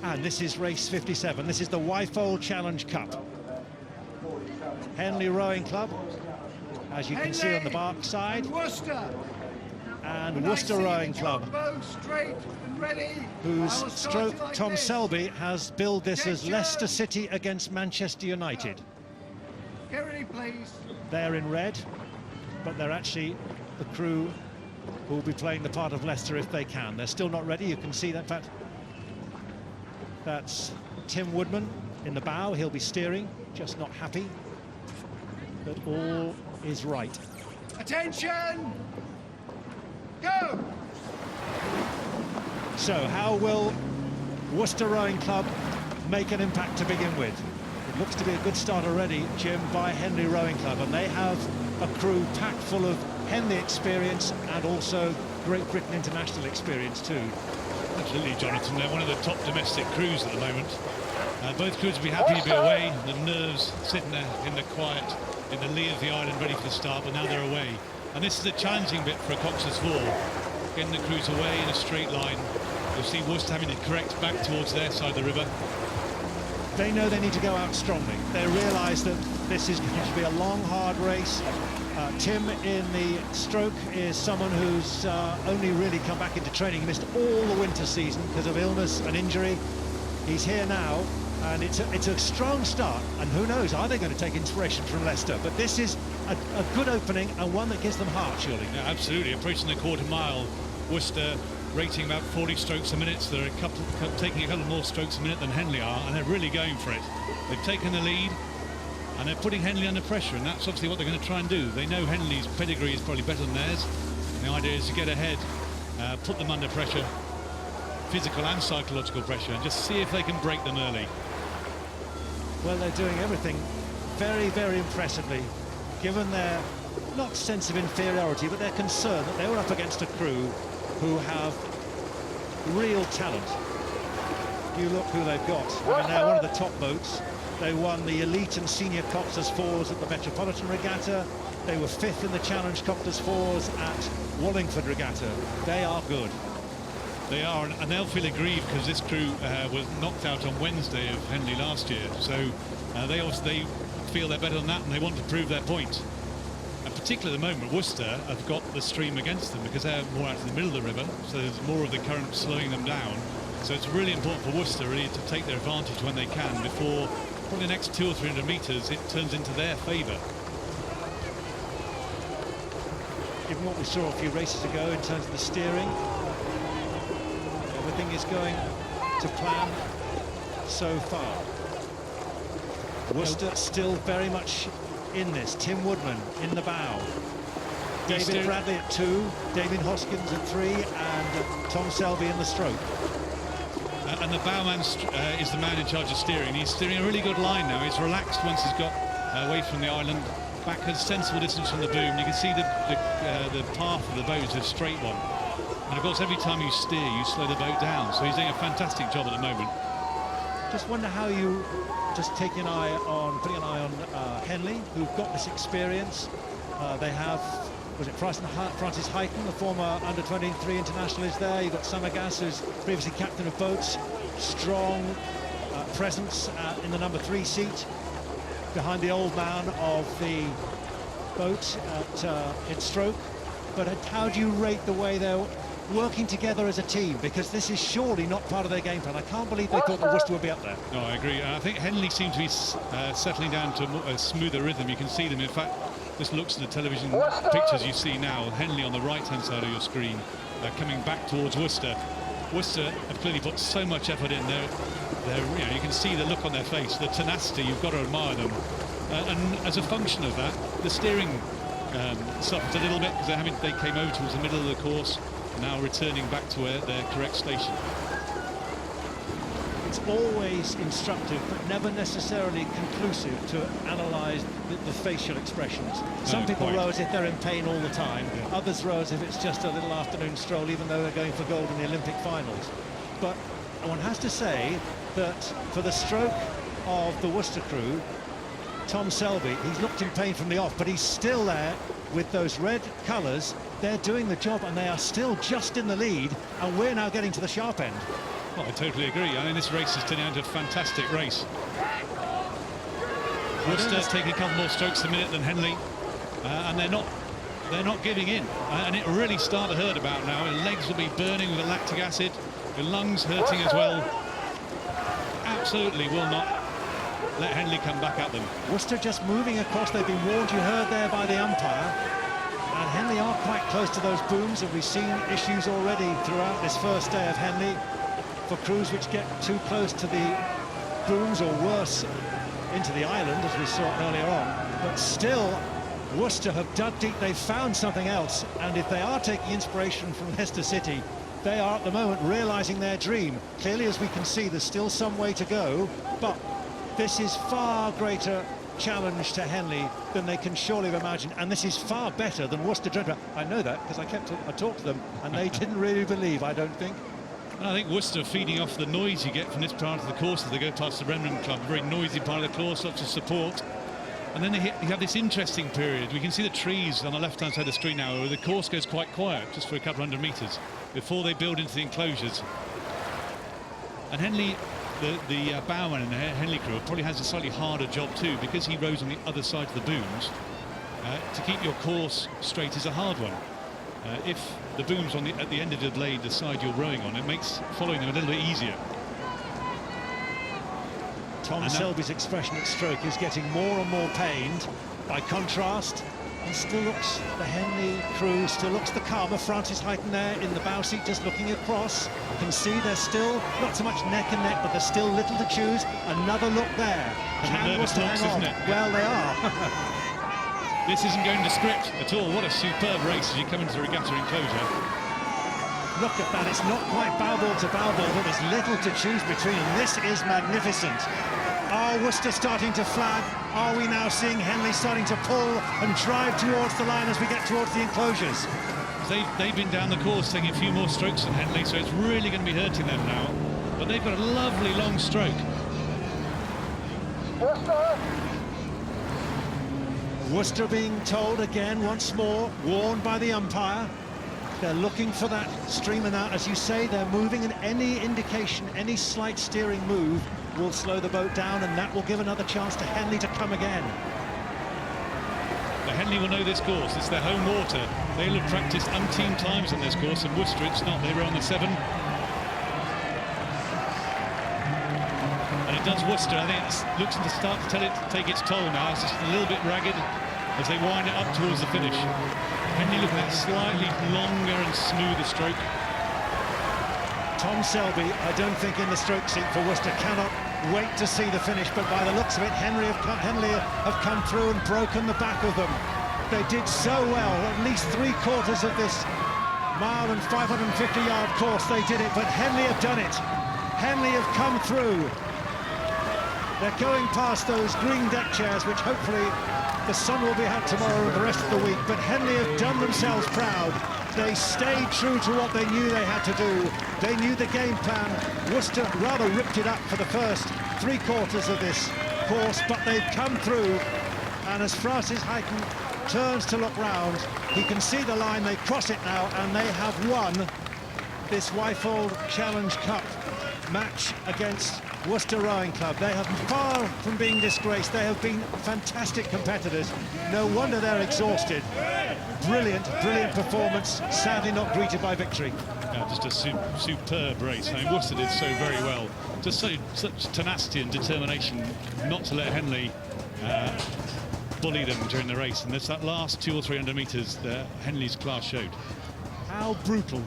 And this is race 57. This is the Wyfold Challenge Cup. Henley Rowing Club, as you can see on the bark side. Worcester. And Worcester Rowing Club, whose stroke Tom Selby has billed this as Leicester City against Manchester United. Get ready, please. They're in red, but they're actually the crew who will be playing the part of Leicester if they can. They're still not ready. You can see that. In fact, that's Tim Woodman in the bow. He'll be steering, just not happy. But all is right. Attention! Go! So how will Worcester Rowing Club make an impact to begin with? It looks to be a good start already, Jim, by Henley Rowing Club, and they have a crew packed full of Henley experience and also Great Britain international experience too. Absolutely, Jonathan. They're one of the top domestic crews at the moment. Both crews will be happy to be away. The nerves sitting there in the quiet, in the lee of the island, ready for the start, but now they're away. And this is a challenging bit for a Cox's 4. Getting the crews away in a straight line. You'll see Worcester having to correct back towards their side of the river. They know they need to go out strongly. They realise that this is going to be a long, hard race. Tim in the stroke is someone who's only really come back into training. He missed all the winter season because of illness and injury. He's here now, and it's a strong start. And who knows, are they going to take inspiration from Leicester? But this is a good opening and one that gives them heart, surely. Yeah, absolutely. Approaching the quarter mile, Worcester rating about 40 strokes a minute, so they're taking a couple more strokes a minute than Henley are, and they're really going for it. They've taken the lead, and they're putting Henley under pressure, and that's obviously what they're going to try and do. They know Henley's pedigree is probably better than theirs, and the idea is to get ahead, put them under pressure, physical and psychological pressure, and just see if they can break them early. Well, they're doing everything very, very impressively, given their, not sense of inferiority, but their concern that they were up against a crew who have real talent. You look who they've got. I mean, they're one of the top boats. They won the elite and senior Copters 4s at the Metropolitan Regatta. They were 5th in the Challenge Copters 4s at Wallingford Regatta. They are good. They are, and they'll feel aggrieved because this crew was knocked out on Wednesday of Henley last year. So they feel they're better than that, and they want to prove their point. And particularly at the moment, Worcester have got the stream against them because they're more out in the middle of the river, so there's more of the current slowing them down. So it's really important for Worcester really to take their advantage when they can before probably the next 200 or 300 metres it turns into their favour. Given what we saw a few races ago in terms of the steering, everything is going to plan so far. Worcester still very much in this. Tim Woodman in the bow. David Bradley at 2, Damien Hoskins at 3, and Tom Selby in the stroke. And the bowman is the man in charge of steering. He's steering a really good line now. He's relaxed once he's got away from the island, back a sensible distance from the boom. You can see the path of the boat is a straight one. And of course, every time you steer, you slow the boat down. So he's doing a fantastic job at the moment. Just wonder how you just putting an eye on Henley, who've got this experience. They have, was it Francis Heighton, the former under-23 international, is there. You've got Samagas, who's previously captain of boats. Strong presence in the number 3 seat, behind the old man of the boat in stroke. But how do you rate the way they're working together as a team? Because this is surely not part of their game plan. I can't believe they thought that Worcester would be up there. No, I agree. I think Henley seems to be settling down to a smoother rhythm. You can see them. In fact, just looks at the television pictures you see now. Henley on the right-hand side of your screen, coming back towards Worcester. Worcester have clearly put so much effort in there. You can see the look on their face, the tenacity. You've got to admire them. And as a function of that, the steering suffered a little bit because they came over towards the middle of the course. Now returning back to their correct station. It's always instructive, but never necessarily conclusive to analyse the facial expressions. Some people row as if they're in pain all the time. Yeah. Others row as if it's just a little afternoon stroll, even though they're going for gold in the Olympic finals. But one has to say that for the stroke of the Worcester crew, Tom Selby, he's looked in pain from the off, but he's still there with those red colours. They're doing the job, and they are still just in the lead, and we're now getting to the sharp end. Well, I totally agree. I mean, this race has turned out into a fantastic race. Worcester taking a couple more strokes a minute than Henley, and they're not giving in. And it really started to hurt about now. Their legs will be burning with the lactic acid, the lungs hurting as well. Absolutely will not let Henley come back at them. Worcester just moving across. They've been warned, you heard there, by the umpire. And Henley are quite close to those booms, and we've seen issues already throughout this first day of Henley for crews which get too close to the booms, or worse, into the island, as we saw earlier on. But still, Worcester have dug deep. They've found something else, and if they are taking inspiration from Leicester City, they are at the moment realising their dream. Clearly, as we can see, there's still some way to go, but this is far greater challenge to Henley than they can surely have imagined, and this is far better than Worcester Dreadful. I know that because I talked to them, and they didn't really believe, I don't think. And I think Worcester feeding off the noise you get from this part of the course as they go past the Remnant Club, a very noisy part of the course, lots of support. And then you have this interesting period. We can see the trees on the left-hand side of the screen now, where the course goes quite quiet, just for a couple hundred metres, before they build into the enclosures. And Henley, the bowman and the Henley crew probably has a slightly harder job too, because he rows on the other side of the booms. To keep your course straight is a hard one. If the boom's at the end of the blade, the side you're rowing on, it makes following them a little bit easier. Tom Selby's expression at stroke is getting more and more pained. By contrast, he still looks, the Henley crew still looks the calmer. Francis Heighton there in the bow seat, just looking across. You can see they're still not so much neck and neck, but there's still little to choose. Another look there. Can Worcester hang on? Well, they are. This isn't going to script at all. What a superb race as you come into the regatta enclosure. Look at that, it's not quite bow ball to bow ball, but there's little to choose between. This is magnificent. Are Worcester starting to flag? Are we now seeing Henley starting to pull and drive towards the line as we get towards the enclosures? They've been down the course taking a few more strokes than Henley, so it's really going to be hurting them now. But they've got a lovely long stroke. Worcester being told again once more, warned by the umpire. They're looking for that streamer now. As you say, they're moving, and any indication, any slight steering move will slow the boat down, and that will give another chance to Henley to come again. The Henley will know this course. It's their home water. They'll have practiced umpteen times on this course, and Worcester it's not. They were on the 7. And it does Worcester. I think it looks to start to take its toll now. It's just a little bit ragged as they wind it up towards the finish. Henley looking at a slightly longer and smoother stroke. Tom Selby, I don't think in the stroke seat for Worcester, cannot wait to see the finish, but by the looks of it, Henley have come through and broken the back of them. They did so well, at least 3/4 of this mile and 550-yard course, they did it, but Henley have done it. Henley have come through. They're going past those green deck chairs, which hopefully the sun will be out tomorrow and the rest of the week, but Henley have done themselves proud. They stayed true to what they knew they had to do. They knew the game plan. Worcester rather ripped it up for the first 3/4 of this course, but they've come through. And as Francis Heighton turns to look round, he can see the line. They cross it now, and they have won this Wyfold Challenge Cup match against Worcester Rowing Club. They have far from being disgraced. They have been fantastic competitors. No wonder they're exhausted. Brilliant, brilliant performance. Sadly not greeted by victory. Yeah, just a superb race. I mean, Worcester did so very well. Just such tenacity and determination not to let Henley bully them during the race. And there's that last 200 or 300 metres that Henley's class showed. How brutal